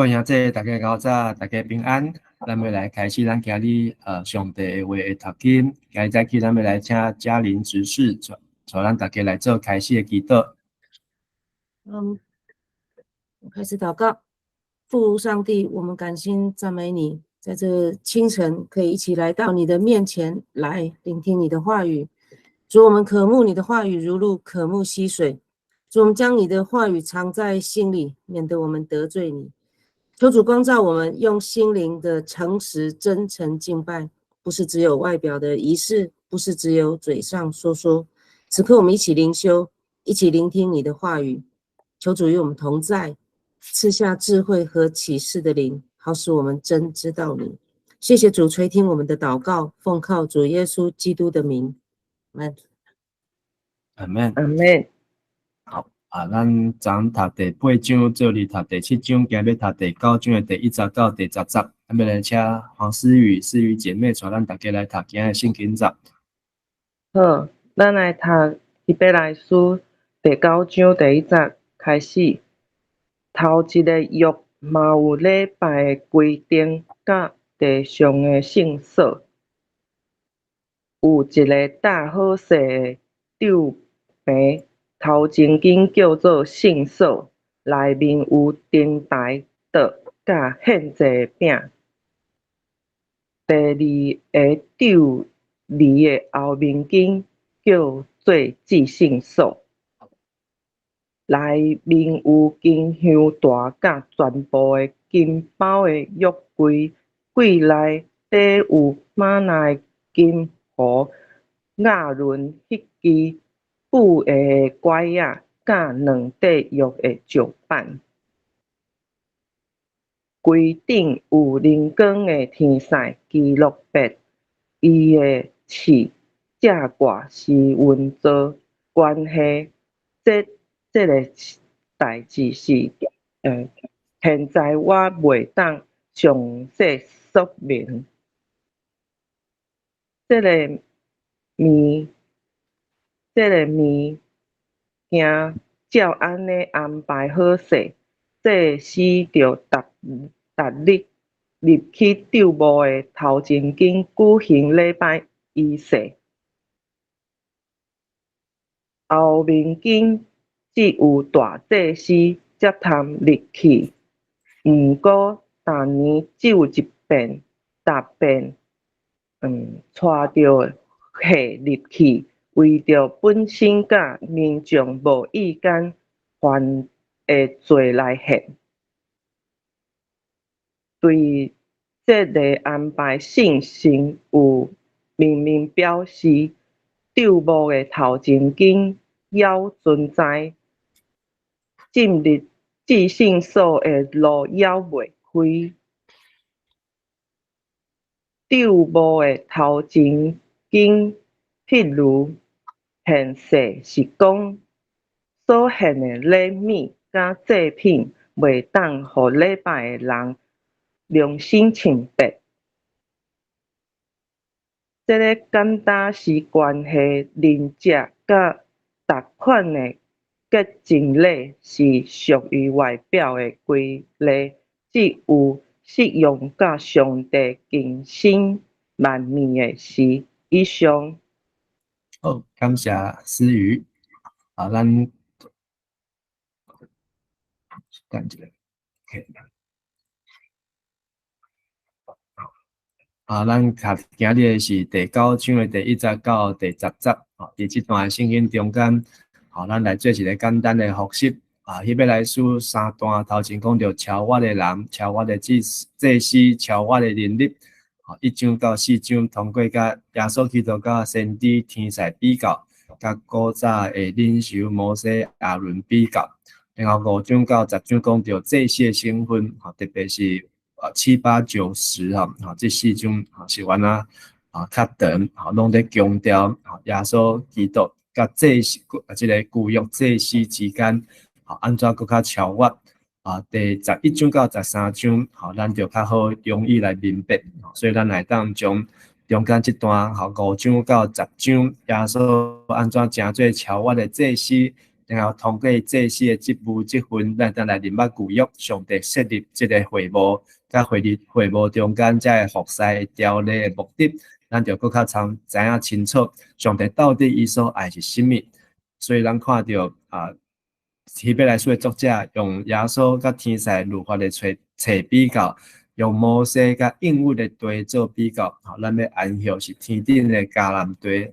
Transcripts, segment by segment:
各位兄弟，大家早早，大家平安。咱要来开始咱今日上帝的话的读经。今日早起，咱要来请嘉玲执事带咱大家来做开始的祈祷。开始祷告。父上帝，我们感心赞美你，在这清晨可以一起来到你的面前来聆听你的话语。主，我们渴慕你的话语如露，渴慕溪水。主，我们将你的话语藏在心里，免得我们得罪你。求主光照我们，用心灵的诚实真诚敬拜，不是只有外表的仪式，不是只有嘴上说说。此刻我们一起灵修，一起聆听你的话语。求主与我们同在，赐下智慧和启示的灵，好使我们真知道你。谢谢主垂听我们的祷告，奉靠主耶稣基督的名，阿门。阿门。好咱昨读第8章，做哩读第7章，今日读第9章的第1节到第10节。咱要来请黄思雨姐妹带咱大家来读今日圣经节。好，咱来读希伯来书第9章第1节开始。头一个约嘛有礼拜的规定，甲地上的圣所，有一个大好势的帐棚，头前间叫做圣所，内面有灯台、桌甲献祭的饼。第二个帐离的后面间叫做至圣所，内面有金香大甲全部的金包的约柜，柜内底有玛纳的金壶、亚伦迄支布的拐仔，甲2块约的石板。柜顶有灵光的天使基路伯，伊的翅正挂是运作关系。这个代志是现在我袂当详细说明。这个谜，行照安尼安排好势，这时就逐日入去帐幕的头前间举行礼拜仪式。后面间只有大祭司才通入去，毋过逐年只有一遍，逐遍带着血入去，为着本身甲民众无意间犯的罪来献。对这个安排信心有明表示，帐幕的头前间还存在进入至圣所的路还袂开。帐幕的头前间，譬如现世是讲所献的礼物甲祭品，袂当互礼拜的人良心清白。这个简单是关系邻舍甲逐款的洁净礼是属于外表的规例，只有适用甲上帝敬心万面的事。以上。好，感谢思雨。咱等一下 ，OK。咱读今日是第9章的第1节到第10节。伫这段圣经中间，咱来做一个简单的复习。希伯来书3段头前讲到超越的人、超越的祭司、超越的能力。1章到4章通过甲耶稣基督甲先知天使比较，甲古早的领袖摩西、亚伦比较。然后5章到10章讲到这些身份，特别是7、8、9、10这4章是原较长，拢在强调耶稣基督甲这个旧约祭司之间，安怎搁较超越。第11章到13章，咱就较好容易来明白，所以咱来当将中间这段5章到10章，耶稣安怎成做超越的祭司，然后通过祭司的职务职分，咱来认捌旧约，上帝设立这个会幕，甲会幕中间才会服侍条例的目的，咱就更较知影清楚，上帝到底伊所爱是甚物。所以咱看到希伯来书的作者用耶稣甲天使律法的册比较，用摩西甲应允的地做比较，咱要安息是天顶的迦南地，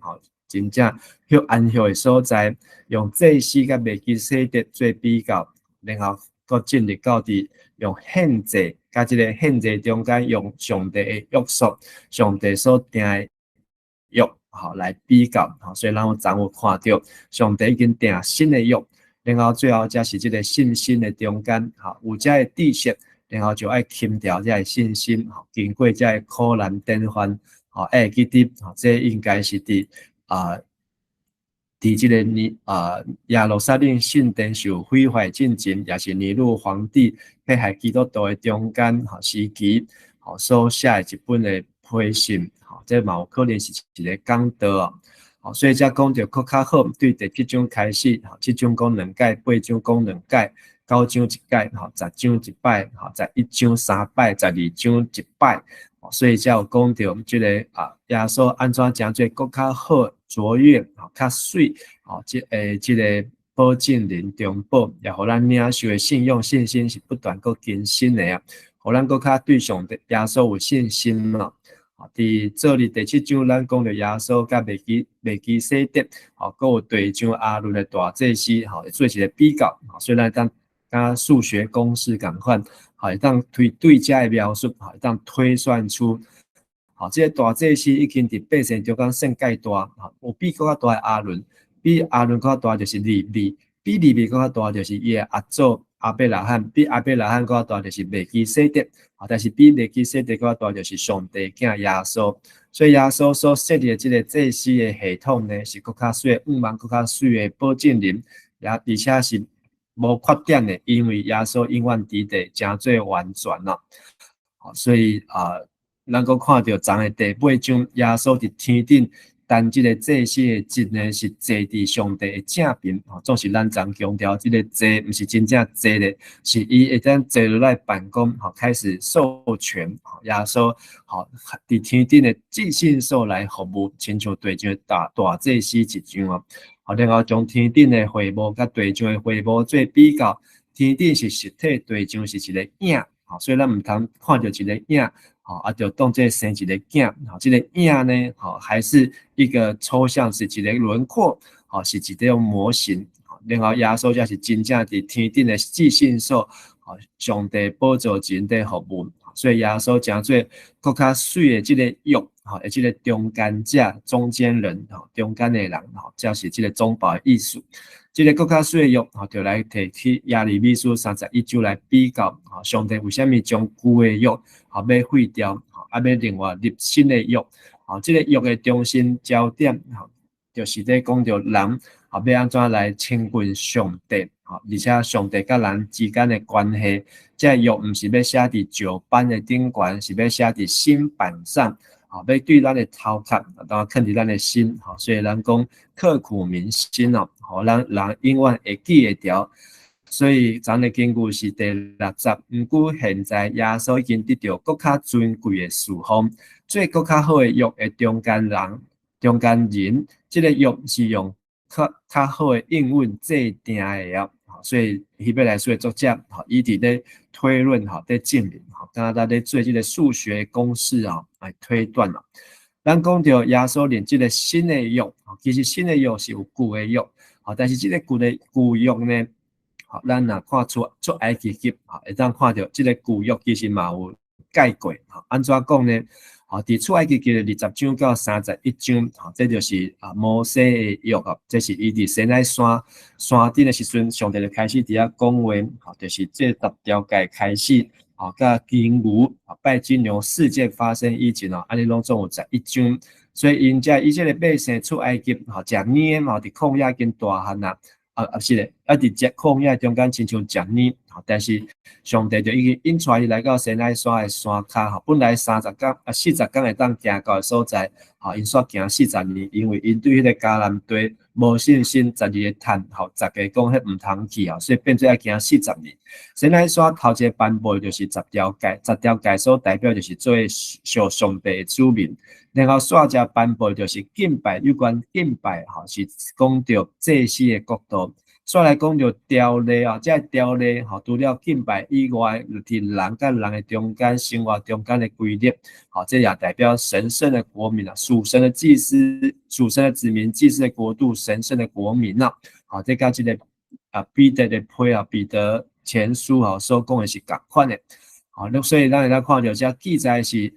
真正迄安息的所在，用祭司甲麦基洗德做比较，然后搁进入到伫用献祭甲即个献祭中间，用上帝的约束、上帝所定的约，来比较，所以咱有看到上帝已经定新的约。然后最后才是这个信心的中间，有这个知识，然后就要轻调这个信心，经过这个苦难典范，会记得，这应该是伫这个耶路撒冷圣殿受毁坏进前，也是尼禄皇帝迫害基督徒的中间时期，所写的一本的批信，这嘛有可能是一个讲道。所以才讲到更较好，对第7章开始，7章讲2解，8章讲2解，9章1解，10章1摆，11章3摆，12章1摆，所以才有讲到这个耶稣安怎讲做更较好、卓越、较水，这个保证人中保，也互咱领受的信用、信心是不断搁更新的啊，互咱搁较对上帝耶稣有信心嘛。伫做哩第7章，咱讲到耶稣甲麦基洗德，搁有第2章阿伦的大祭司，会做一个比较，所以咱当甲数学公式共款，会当对遮的描述，会当推算出，这个大祭司已经伫百姓中间算介大，有比搁较大的阿伦，比阿伦搁较大就是利未，比利未搁较大就是伊的阿祖阿伯拉罕，比阿伯拉罕搁较大就是麦基洗德。但是比麦基洗德较大就是上帝囝耶稣，所以耶稣所设立的这个祭司的系统呢，是更较水，5万更较水的保证人，而且是无缺点的，因为耶稣永远伫地，真做完全啦。所以咱搁看到昨的第8章，耶稣伫天顶。但这个祭司的职呢，是坐伫上帝的正边，总是咱常强调，这个坐不是真正坐的，是伊会当坐落来办公，开始授权，耶稣，伫天顶的至圣所来服务，亲像地上大祭司一样啊。然后将天顶的会幕甲地上的会幕做比较，天顶是实体，地上是一个影，所以咱唔通看到一个影。就当这生一个囝，这个影呢，还是一个抽象，是一个轮廓，是一种模型。然后耶稣才是真正伫天顶的至圣所，上帝宝座前的服务。所以耶稣真做更较水的这个约，这个中间者、中间人，中间的人，才是这个总保的意思。这个更较水的约，就来提起耶利米书31章来比较，上帝为什么将旧的约，要废掉，要另外立新的约，这个约的中心焦点，就是在讲到人，要安怎来亲近上帝，而且上帝甲人之间的关系，这约不是要写伫旧版的顶悬，是要写伫新版上。要对咱的头壳，当然肯定咱的心，所以咱讲刻骨铭心哦，咱人永远会记会牢。所以咱的经句是第60，毋过现在耶稣已经得到更较尊贵的事奉，最更较好的约的中间人，这个约是用较好的应允制定的啊。所以希伯来书的作者，伊伫咧推论，在证明，刚刚在做这个数学公式来推断了。咱讲到耶稣连这个新的约，其实新的约是有旧的约，但是这个旧约呢，咱若看出埃及记，会当看到这个旧约其实嘛有改过，安怎讲呢？伫出埃及记的20章到31章，这就是摩西的约，这是伊伫西奈山顶的时阵，上帝就开始伫遐讲话，就是这10条诫开始，甲金牛拜金牛事件发生以前安尼拢总有11章，所以因这这个百姓出埃及，食面嘛，伫旷野跟大汉啊。是咧，伫这旷野中间亲像食泥，但是上帝就已经引带伊来到西奈山的山骹，本来40天会当行到的所在，因煞行40年，因为因对迄个迦南地无信心，12个趁，吼，10个讲迄毋通去啊，所以变做要行40年。先来说头一个颁布就是10条诫，10条诫所代表就是做属上帝的子民。然后煞只颁布就是敬拜，有关敬拜，吼，是讲到祭司的角度。煞来讲到条例啊，这条例吼，除了敬拜以外，就是人甲人的中间生活中间的规律，好，这也代表神圣的国民啊，属神的祭司，属神的子民，祭司的国度，神圣的国民啊，好，这甲这个彼得的批啊，彼得前书吼所讲的是同款的，好，所以咱会当看到这记载是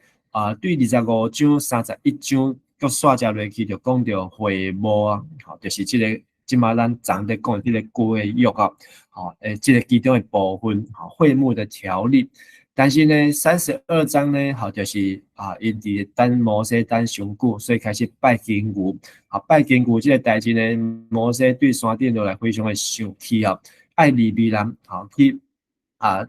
对25章、31章，搁煞只落去就讲到会幕啊，好，就是这个。即马咱昨在讲这个旧的约啊，好，这个其中的部分，好，会幕的条例。但是呢，32章呢，好，就是因伫等摩西等上久，所以开始拜金牛。拜金牛这个代志呢，摩西对山顶落来非常的生气啊，爱利未人，好去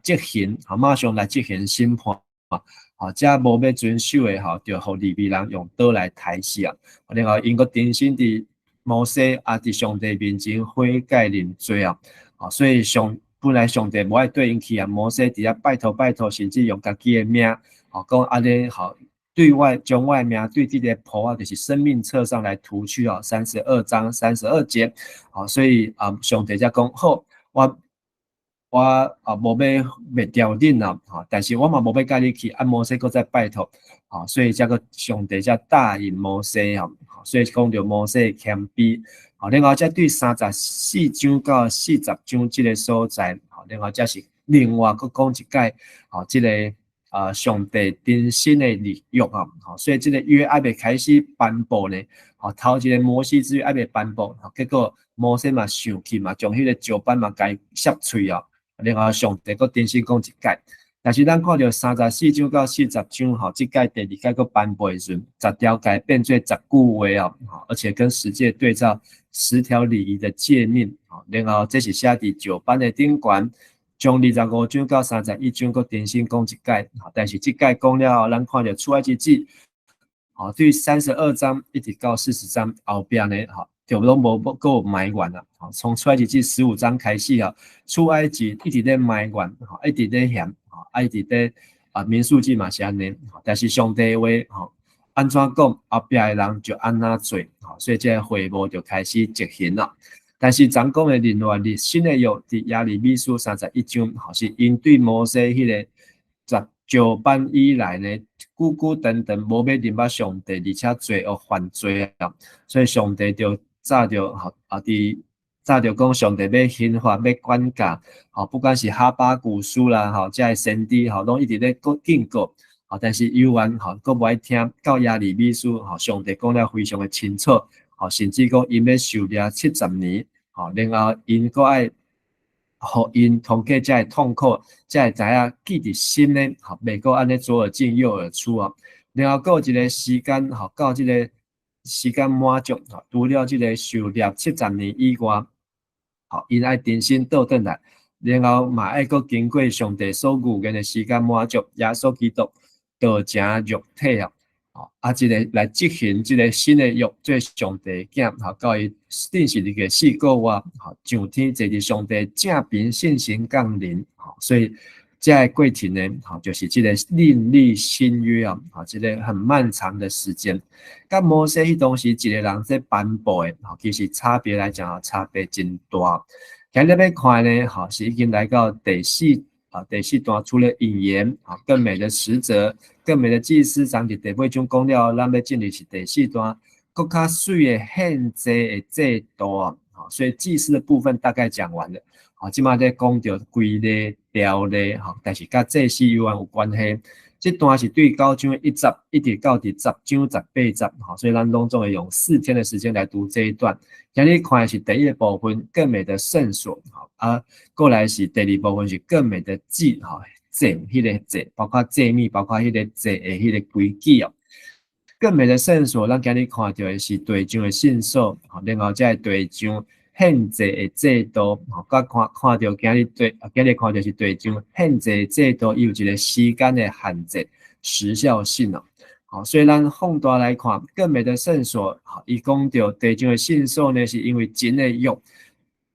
执行，好马上来执行审判啊。好，这无要遵守的，好，就互利未人用刀来抬死啊。然后因个定心伫。摩西伫上帝面前悔改认罪啊！所以本来上帝无爱对因去啊，摩西伫遐拜托，甚至用家己的命，讲安尼好，对外将我的命对这个谱啊，就是生命册上来涂去啊，32章32节，所以上帝才讲好，我无要灭掉恁啊，但是我嘛无要甲你去，摩西搁再拜托，所以才个上帝才答应摩西啊。所以讲到摩西的谦卑，另外再对34章到40章这个所在，另外再是另外搁讲一解，这个上帝定新的律约啊，所以这个约还未开始颁布呢，头一个摩西之约还未颁布，结果摩西嘛生气嘛，将迄个石板嘛改削碎啊，另外上帝搁定新讲一解。但是咱看到34章到40章，吼，这届第2届个颁布的时，10条改变做10句话啊，而且跟十诫对照10条礼仪的诫命，然后这是写伫石板的顶悬，从25章到31章个重新讲一届，但是这届讲了后，咱看到出埃及记，对32章一直到40章后边呢，就拢无够埋怨啦，从出埃及记15章开始啊，出埃及一直在埋怨，一直在嫌。一直在民数记嘛是安尼，但是上帝话安怎讲，后壁的人就安怎做，所以这个会幕就开始执行了。但是咱讲的另外的新的约伫耶利米书31章，是因对摩西迄个石板以来呢，久等无要认捌上帝，而且罪恶犯罪啊，所以上帝就早就早就讲上帝要刑罚要管教，不管是哈巴古书啦，这些先知拢一直在警告，但是犹原佫无爱听，到耶利米书，上帝讲了非常的清楚，甚至讲因要受掠70年，然后因佫爱，互因通过这痛苦，才会知影记伫心呢，袂佫安尼左耳进右耳出啊，然后佫有一个时间，到这个时间满足，除了这个受掠70年以外，因爱重新倒转来，然后嘛爱佫经过上帝所预言的时间满足，耶稣基督道成肉体这个来执行这个新的约，做上帝囝，到伊定是一个4个月，上天坐伫上帝正边信心降临，所以这个过程呢，就是这个另立新约啊，这个很漫长的时间。甲摩西迄当时一个人在颁布的，其实差别来讲差别真大。今日要看呢，是已经来到第四段，除了引言，更美的使者，更美的祭司，长伫第8章讲了，咱要进入是第4段，更较水的献祭的制度啊，所以祭司的部分大概讲完了。即马在讲到规例条例，但是甲祭司有关系。这段是对9章1节一直到第10章18节，所以咱拢总会用4天的时间来读这一段。今日看的是第一个部分，更美的圣所，过来是第2部分是更美的祭，迄个祭，包括祭物，包括迄个祭的迄个规矩哦。更美的圣所，咱今日看到的是地上的圣所，然后再地上献祭的制度，甲看到今日看到是地上献祭制度，伊有一个时间的限制、时效性哦。好，所以咱放大来看，更美的圣所，好，伊讲到地上的圣所呢，是因为真的约，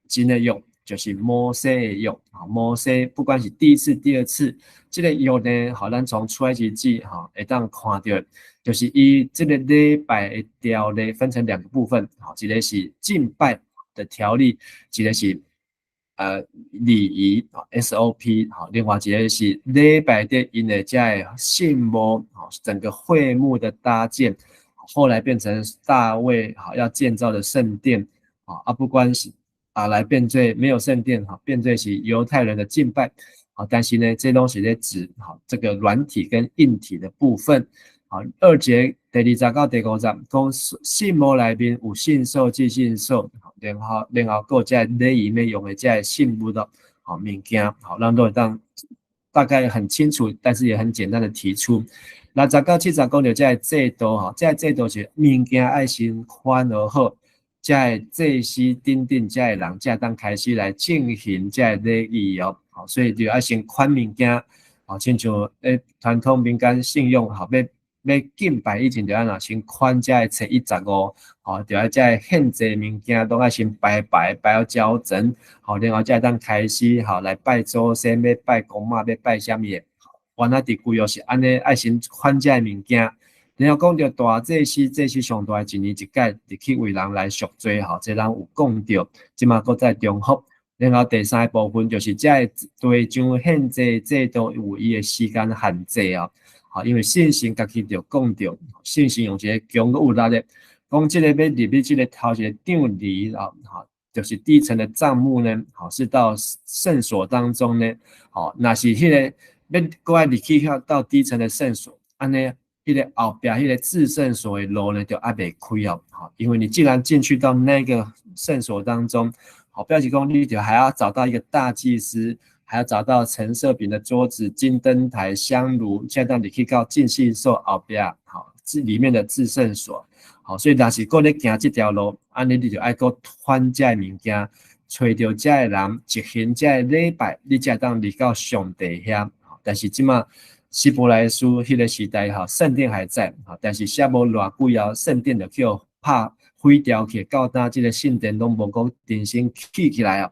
真的约就是摩西的约，好，摩西不管是第一次、第二次，这个约呢，好，咱从出埃及记，哈，会当看到，就是伊这个礼拜的条例分成2个部分，好，一个是敬拜的条例，一个是礼仪 SOP 好，另外一个是礼拜的因的在信幕好，整个会幕的搭建，后来变成大卫好要建造的圣殿啊，不关系来变做没有圣殿好，变做是犹太人的敬拜好，但是呢，这东西在指好这个软体跟硬体的部分好，2节第20到第5节讲信幕内面有信受、祭信受。然后各在礼仪面用的在信物的好物件，好让都当大概很清楚，但是也很简单的提出。那10到7节讲到在制度哈，在制度是物件爱先宽而好，在祭司等在人才当开始来进行在礼仪哦，好，所以就爱先宽物件，好，亲像传统民间信用好要敬拜以前就安那先宽在初115，好，就要在献祭物件都要先拜到交整，好，然后再当开始好来拜祖先，要拜公妈，要拜什么？原来伫规约是安尼，爱先宽在物件，然后讲到大祭司，这是上大一年一届，入去为人来赎罪，好，这人有讲到，即马搁再重复。然后第3部分就是在对上献祭制度有伊的时间限制哦。好，因为信心家己就讲到，信心用一个强有力的，讲这个要入去这个头一个场里啊，好，就是第一层的帐幕呢，好是到圣所当中呢，好，那是迄个要过来入去到第一层的圣所，安尼，迄个后边迄个至圣所的路呢就还未开哦，好，因为你既然进去到那个圣所当中，好，表示讲你就还要找到一个大祭司。还要找到陈设饼的桌子、金灯台、香炉，现在当你可以到进信所后边，好，里面的至圣所，好，所以若是搁咧行这条路，安尼你就爱搁翻这物件，找到这的人，执行这的礼拜，你才当入到上帝遐。但是即马希伯来书迄个时代，哈，圣殿还在，但是写无偌久后，圣殿就叫拍毁掉去，到呾这个圣殿拢无讲重新起来啊。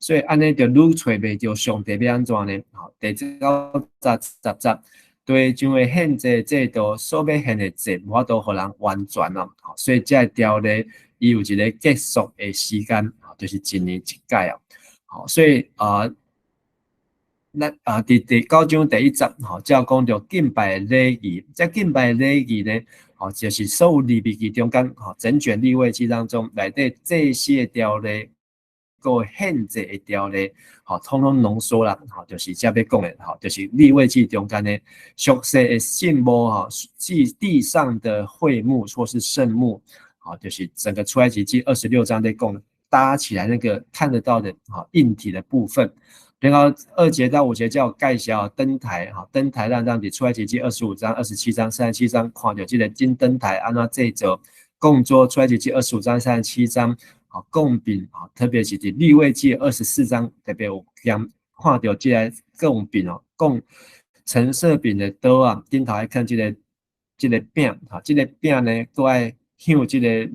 所以安尼就愈找袂着上帝要安怎呢？好，第9节对上的献祭制度所要献的祭，无法度互人完全咯。好，所以这条例伊有一个结束的时间，就是1年1届啊。好，所以第9章第1节，好，才讲到敬拜礼仪。这敬拜礼仪呢，好，就是所有利未记中间，好，整卷利未记当中内底这些条例。个献祭的条例，好，统统浓缩啦，好，就是这要讲的，好，就是利未记中间的属世的信幕，哈，地上的会幕或是圣幕，好，就是整个出埃及记26章在讲搭起来那个看得到的，好，硬体的部分。然后2节到5节叫介绍灯台，好，灯台让你出埃及记25章、27章、37章看到这个金灯台，安怎制作，供桌出埃及记25章、37章。好，供饼啊，特别是伫利未记24章，特别有看到这个供饼哦，供陈设饼的刀啊，顶头爱看这个饼啊，这个饼呢，都爱香这个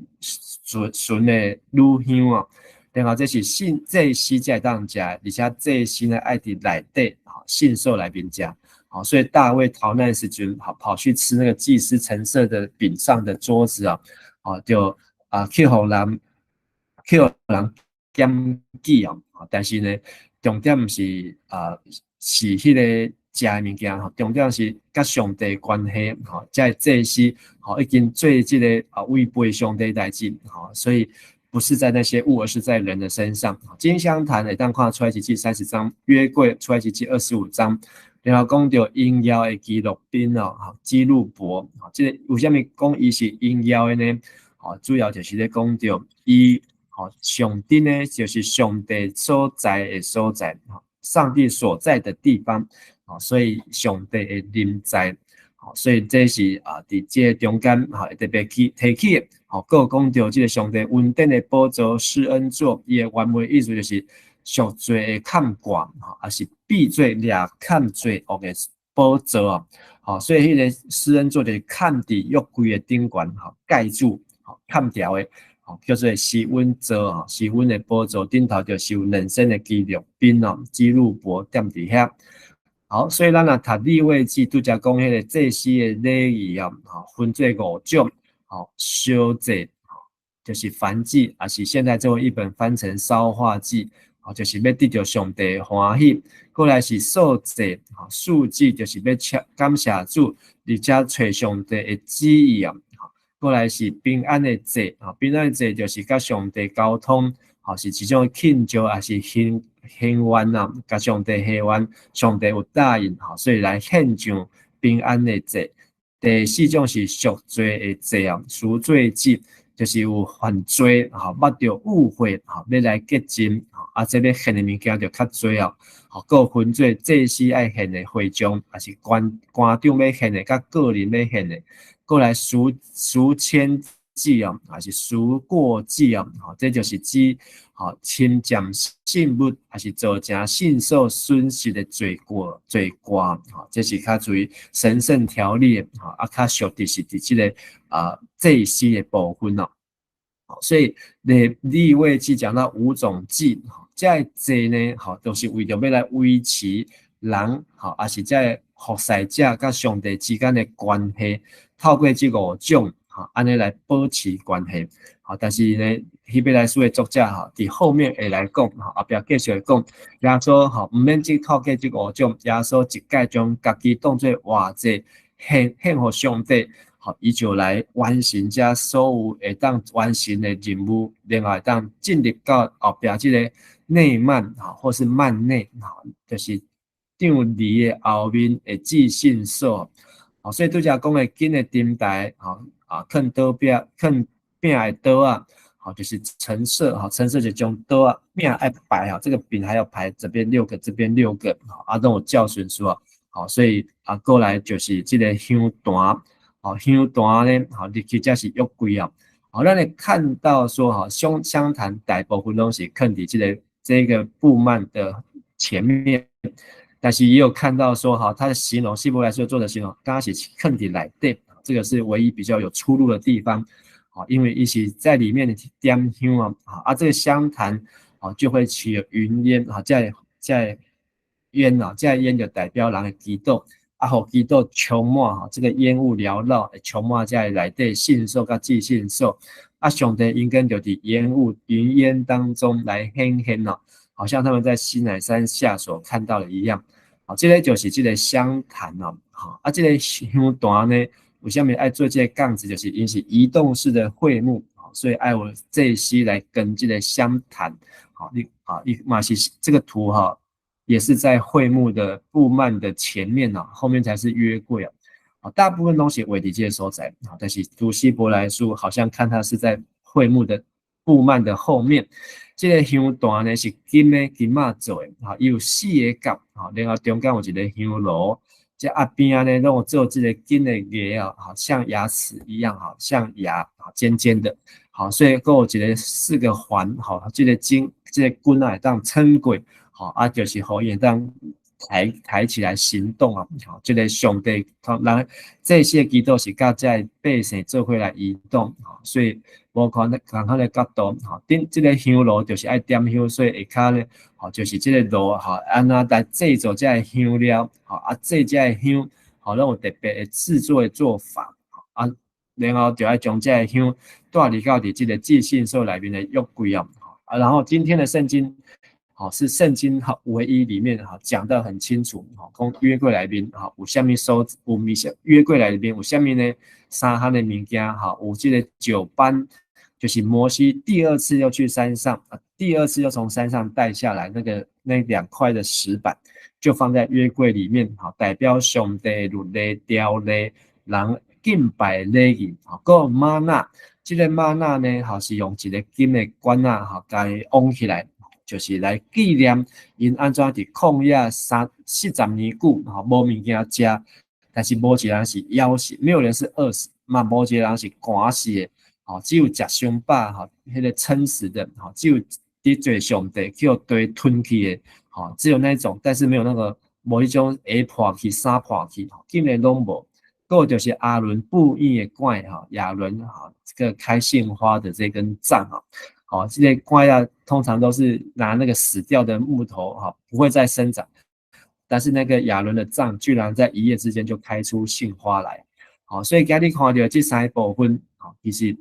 纯的乳香啊，然后这是祭司才当食，而且祭司呢爱伫内底啊信受来宾食，好，所以大卫逃难时阵，好跑去吃那个祭司陈设的饼上的桌子啊，就去互人。人减记哦，但是呢，重点是是迄个食的物件，重点是甲上帝关系，在祭司已经做这个违背上帝代志，所以不是在那些物，而是在人的身上。金香坛当看出埃及记30章，约柜出埃及记25章，然后讲到应邀的基路宾哦，基路伯，这个有啥物讲伊是应邀的呢？主要就是咧讲到伊。上帝呢，就是上帝所在的所在，上帝所在的地方，所以上帝的临在，所以这是伫这中间特别提起的，各讲到这个上帝稳定的宝座施恩座，伊的原文意思就是赎罪的砍挂，也是避罪掠砍罪恶的宝座啊，好，所以迄个施恩座就是嵌伫约柜的顶悬，吼，盖住，吼，嵌条的，吼，叫做施恩座啊，施恩的宝座顶头就是有人生的记录兵哦，基路伯踮伫遐。好，所以咱若读利未记，拄则讲迄个祭司的礼仪啊，吼，分做5种，吼，烧祭，吼，就是燔祭，也是现在最后一本翻成烧化祭，吼，就是要得到上帝欢喜。过来是素祭，吼，素祭就是要感谢主，而且找上帝的旨意啊，吼，过来是平安的祭，吼，平安的祭就是甲上帝沟通，吼，是一种庆祝，也是献愿啊，甲上帝献愿，上帝有答应，吼，所以来献上平安的祭。第4种是赎罪的祭啊，赎罪祭就是有犯罪，吼，捌着误会，吼，要来洁净，吼，这要献的物件就较多啊，吼，还有分做祭司爱献的会众，还是官长要献的，甲个人要献的，过来赎愆祭啊，还是赎过祭啊，吼，这就是指吼侵占信物，还是造成信受损失的罪过，吼，这是较属于神圣条例的，吼，较属的是伫这个祭司的部分哦。所以利未记讲到5种祭，这祭呢，吼，都是为着要来维持人，吼，也是这服侍者甲上帝之间的关系，透过这5种。安尼来保持关系，好，但是呢，希伯来书的作者哈，伫后面会来讲，哈，后壁继续会讲，耶稣哈，唔免只透过这5种，耶稣一概将家己当作活祭献给上帝，好，伊就来完成这所有会当完成的任务，另外当进入到后壁这个内幔哈，或是幔内哈，就是场里的后面的至圣所，好，所以拄则讲的金的灯台，哈。囥刀柄，囥柄的刀啊，好，就是陈设，好，陈设就将刀啊柄爱摆好，这个柄还要排这边6个，这边6个，好，都有教训说啊，好，所以过来就是这个香坛，好，香坛呢，好，入去才是约柜啊，好，咱来看到说，哈，香坛大部分东西囥伫这个布幔的前面，但是也有看到说，哈，它的形容，希伯来书作者形容，刚刚是囥伫内底。这个是唯一比较有出入的地方，好，因为一起在里面点香啊，这个香坛啊就会起有云烟啊，在烟啊，这烟就代表人的祈祷，互祈祷充满哈，这个烟雾缭绕，充满在内底信受甲至信受，上帝应该就伫云烟当中来显现了，好像他们在西乃山下所看到的一样，好，这个就是这个香坛哦，好，这个香坛呢。为什么爱做这个杠子？就是因是移动式的会幕，所以爱我这些来跟这个相谈。好，你马西这个图哈，也是在会幕的布幔的前面呢，后面才是约柜啊。大部分东西为底这些所在，但是读希伯来书好像看它是在会幕的布幔的后面。这个香坛呢是金仔做的，伊有4个角，然后中间有一个香炉。这边呢，让我做这个金的牙啊，好像牙齿一样，好像牙尖尖的，好，所以有一个4个环，好，这个金，这个棍啊当撑过，好就是可以当抬起来行动啊，好，这个上帝让这些基督是甲在百姓做伙来移动，好，所以无看的角度，好，这个香炉就是爱点香，所以下骹呢。好，就是这个炉，好，安那来制作这个香料，好这个香，好，让有特别的制作的做法，好然后就要将这个香带入到这个至圣所里面的约柜啊，然后今天的圣经，好是圣经唯一里面哈讲得很清楚，好，讲约柜里面哈有啥物所，有约柜里面有啥物呢？三项的物件，好，有这个9班。就是摩西第2次又去山上，第2次又从山上带下来那2块的石板，就放在约柜里面，好，代表上帝律例条例，人敬拜礼仪，好，个玛纳，这个玛纳呢，好是用一个金的管啊，好，甲伊绑起来，就是来纪念因安怎伫旷野40年久，好，无物件食，但是无一人是枵死，没有人是饿死，嘛无一人是寒死的。好，只有食伤饱，哈，那个撑死的，好，只有伫做上帝叫对吞去的，好，只有那种，但是没有那个无迄种下破去、三破去，竟然拢无。还有就是阿伦布印的冠亚伦这个开杏花的这根杖这些冠通常都是拿那个死掉的木头不会再生长，但是那个亚伦的杖居然在一夜之间就开出杏花来，所以今日看到这三部分其实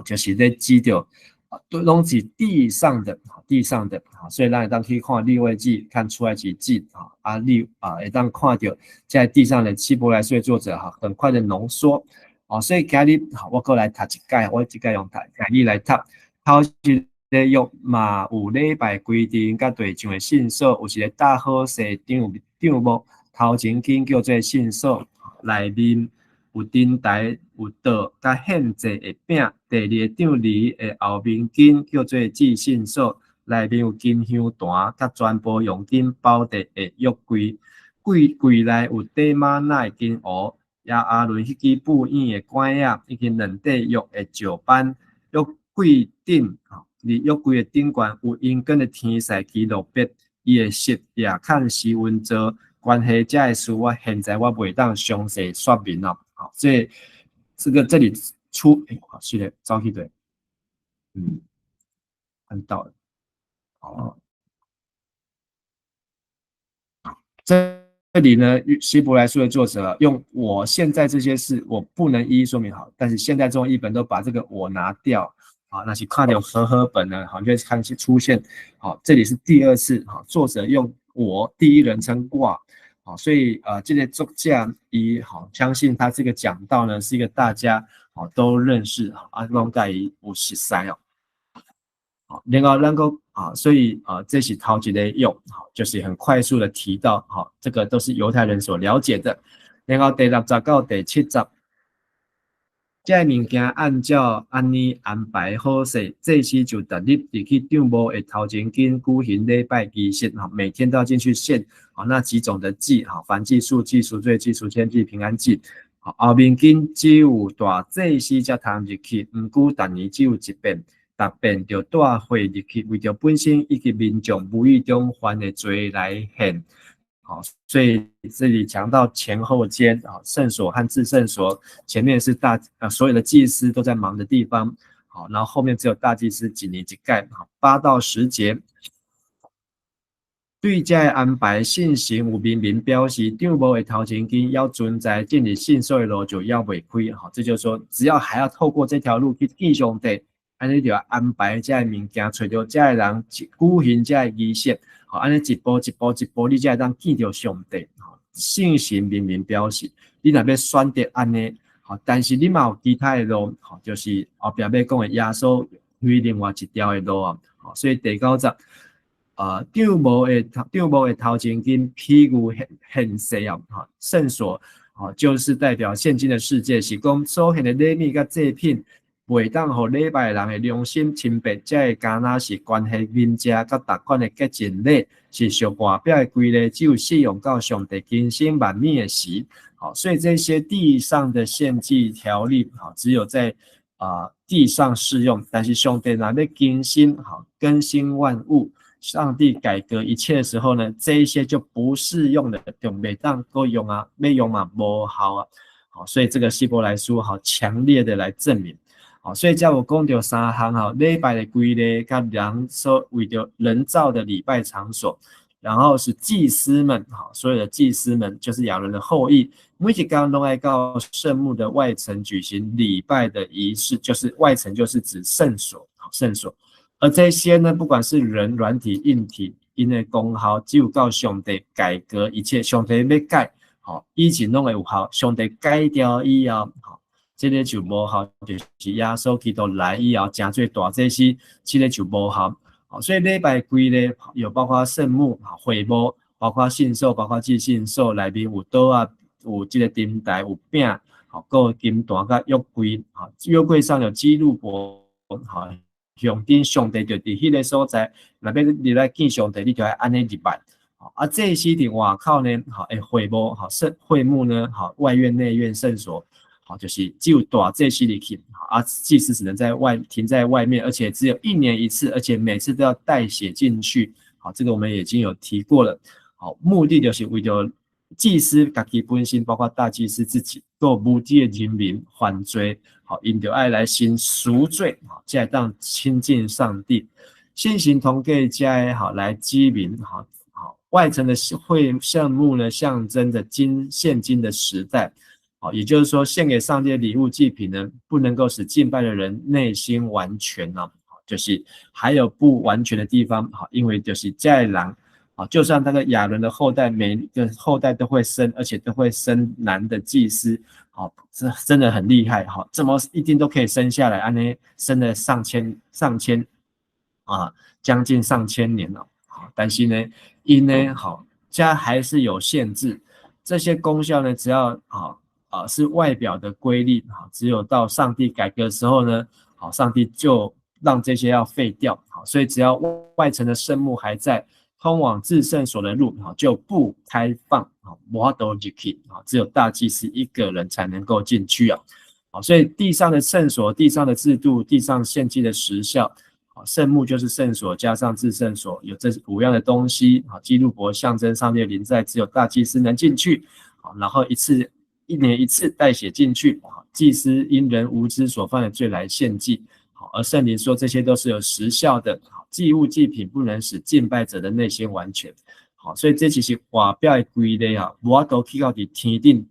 就是在指着都拢是地上的，所以咱会当去看利未记、看出埃及记会当看到在地上的希伯来书的作者很快的浓缩所以今日我过来读一解，我这个用今日来读，头一个约嘛有礼拜规定甲对象的信所，有一个大好势张幕，头前间叫做信所，内面有灯台、有道，甲献祭的饼。第二张梨的后面间叫做至圣所，内面有金香坛，甲全部用金包的约柜。柜内有底玛乃金鹅，也阿伦迄支布印的管仔，以及两块约的石板。约柜顶，伫约柜的顶端有阴间的天使基路伯，伊的色也看时温做。关系这的事，我现在我袂当详细说明了。这里是的，走去对，看到了，这里呢，希伯来书的作者用我现在这些事，我不能一一说明好，但是现在中译本都把这个我拿掉，那是看到和本呢，就会看出现，这里是第二次，作者用我第一人称我。所以这个作家相信他这个讲道呢是一个大家都认识拢介有熟悉另外能够所以这是头一个用就是很快速的提到这个都是犹太人所了解的。然后第60到第70，这物件按照安尼安排好势，这时就特立入去帐幕的头前间举行礼拜仪式每天都要进去献那几种的祭燔祭、素祭、赎罪祭、赎愆祭、平安祭后面间只有大祭司才通入去，毋过逐年只有一遍，逐遍就带回入去，为着本身以及民众无意中犯的罪来献。所以这里讲到前后间圣所和至圣所，前面是所有的祭司都在忙的地方然后后面只有大祭司一年一届8到10节。对这的安排信行有明明表示，帐幕的头前间要存在进入圣所的路就要袂开这就是说，只要还要透过这条路去见上帝，安尼就要安排这的物件，找到这的人举行这的仪式。安尼一步一步一步，你才会当见到上帝。信心明明表示，你若要选择安尼，但是你嘛有其他的路，就是后壁要讲的耶稣开另外一条的路所以第90，帐幕的头前间披牛献祭圣所就是代表现今的世界，是讲所献的礼物甲祭品。袂当互礼拜人的良心清白，才会敢若是关系民者甲达款的洁净礼，是属外表的规例，只有适用到上帝更新万民的时。所以这些地上的献祭条例，只有在地上适用，但是上帝若要更新万物，上帝改革一切的时候呢，这一些就不适用的，就袂当够用要用嘛无效所以这个希伯来书强烈的来证明。所以才有讲到3项礼拜的规例，甲人所为着人造的礼拜场所，然后是祭司们所有的祭司们就是亚伦的后裔，每一天都爱到圣幕的外层举行礼拜的仪式，就是外层就是指圣所。而这些呢，不管是人、软体、硬体，因为功效只有到上帝改革一切，上帝要改以前拢会有效，上帝改掉以后这个就无效，就是耶稣基督来以后真做大祭司，这个就无效。所以礼拜规例有包括圣幕、会幕，包括圣所，包括至圣所内面有刀有这个灯台，有饼，还有金坛甲约柜。约柜上有记录簿，上顶上帝就伫迄个所在，若要入来见上帝，你就要安尼入来。这是伫外口呢，会幕，会幕呢，外院、内院、圣所。就是只有大祭司入去，祭司只能停在外面，而且只有1年1次，而且每次都要带血进去。这个我们已经有提过了。好，目的就是为了祭司自己本身，包括大祭司自己，都目的的人民犯罪，好，因着爱来行赎罪，好，才当亲近上帝。现行同给家好来积民，好，外层的会圣幕呢，象征着现今的时代。好，也就是说，献给上帝的礼物祭品呢，不能够使敬拜的人内心完全呢，就是还有不完全的地方。好，因为就是在人，好，就算那个亚伦的后代，每一个后代都会生，而且都会生男的祭司，好，这真的很厉害。好，怎么一定都可以生下来？安呢，生了上千啊，将近上千年了。好，但是呢，因呢，好，家还是有限制。这些功效呢，只要是外表的规律，好，只有到上帝改革的时候呢，好，上帝就让这些要废掉，好，所以只要外层的圣幕还在，通往至圣所的路，好，就不开放，好，没法进去，好，只有大祭司一个人才能够进去啊，好，所以地上的圣所、地上的制度、地上献祭的时效，好，圣幕就是圣所加上至圣所，有这5样的东西，好，基路伯象征上帝的临在，只有大祭司能进去，好，然后一年一次代血进去，祭司因人无知所犯的罪来献祭，而圣灵说这些都是有时效的，祭物祭品不能使敬拜者的内心完全，所以这其实外表的规律我都去到底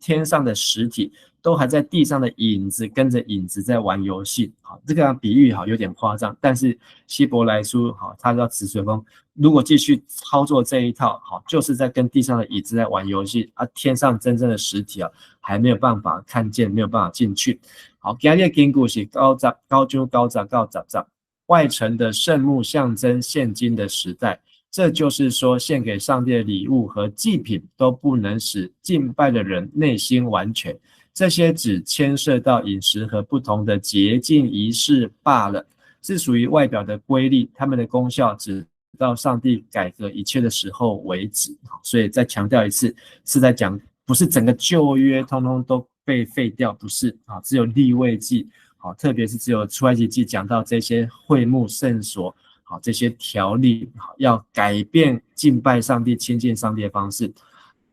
天上的实体都还在地上的影子，跟着影子在玩游戏，这个比喻有点夸张，但是希伯来书他要指出说，如果继续操作这一套，就是在跟地上的椅子在玩游戏啊，天上真正的实体还没有办法看见，没有办法进去。好，今天的经故是高十外层的圣幕象征现今的时代，这就是说献给上帝的礼物和祭品都不能使敬拜的人内心完全，这些只牵涉到饮食和不同的洁净仪式罢了，是属于外表的规律，他们的功效只到上帝改革一切的时候为止。所以再强调一次，是在讲不是整个旧约通通都被废掉，不是，只有利未记，特别是只有出埃及记讲到这些会幕圣所，这些条例要改变敬拜上帝亲近上帝的方式。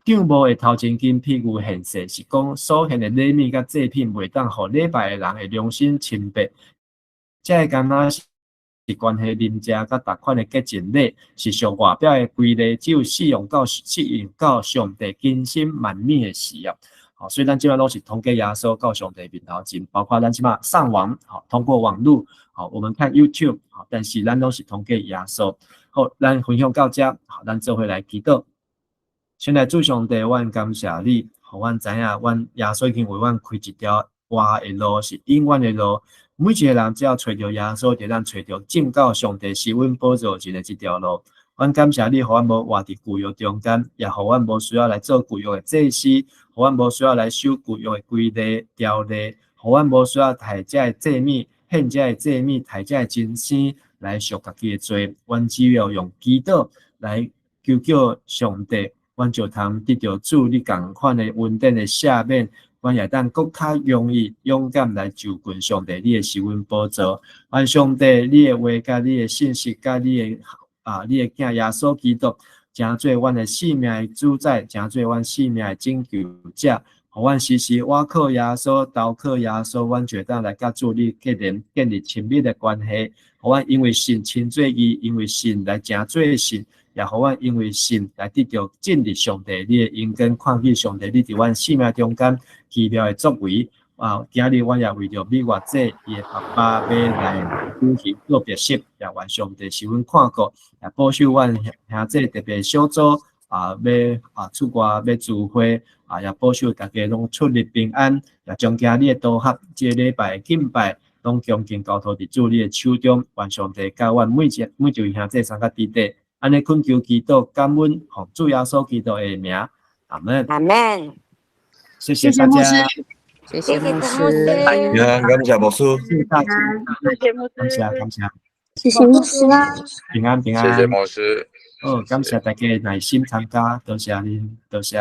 丈夫的头前金屁股现世，是讲所献的礼物甲祭品袂当互礼拜的人的良心清白，这个干那是关系邻舍甲逐款的洁净礼，是上外表的规律，只有适用到上帝更新万米的事啊。好，所以咱基本上都是通过耶稣到上帝面头前，包括咱起码上网，通过网络，我们看 YouTube， 但是咱都是通过耶稣。好，咱分享到这，好，咱做回来祈祷。先来主上帝，阮感谢你，互阮知影，阮耶稣已经为阮开一条活的路，是永远的路。每一个人只要找到耶稣，就咱找到进到上帝是阮宝座前的一条路。阮感谢你，互阮无活伫旧约中间，也互阮无需要来做旧约的祭司，互阮无需要来守旧约的规律条例，互阮无需要抬这的祭物、献这的祭物、抬这的真身来赎家己的罪。阮只要用祈祷来求上帝。阮就通得到主你同款的恩典的赦免，阮也当更较容易勇敢来就近上帝，你的是阮宝座。愿上帝你的话甲你的信息甲你的囝耶稣基督，成做阮的性命的主宰，成做阮性命的拯救者。互阮时时倚靠耶稣，投靠耶稣，阮就当来甲主你建立亲密的关系。互阮因为信亲做义，因为信来成做信。也互阮因为信来得到进入上帝你的恩典，看见上帝你伫阮生命中间奇妙的作为。今日阮也为着美国这伊的爸爸要来举行告别式，也愿上帝是阮看顾，也保守阮兄弟特别小组要出国要聚会也保守大家拢出入平安，也将今日的道合这礼拜敬拜拢恭敬交托伫主你的手中，愿上帝教阮每一位兄弟三个弟弟。安尼恳求祈祷，感恩奉主耶稣基督的名，阿门。阿门。谢谢大家，谢谢牧师，平安，感谢牧师，谢谢大家，感谢，谢谢牧师啊，平安。谢谢牧师，感谢大家耐心参加，多谢您，多谢。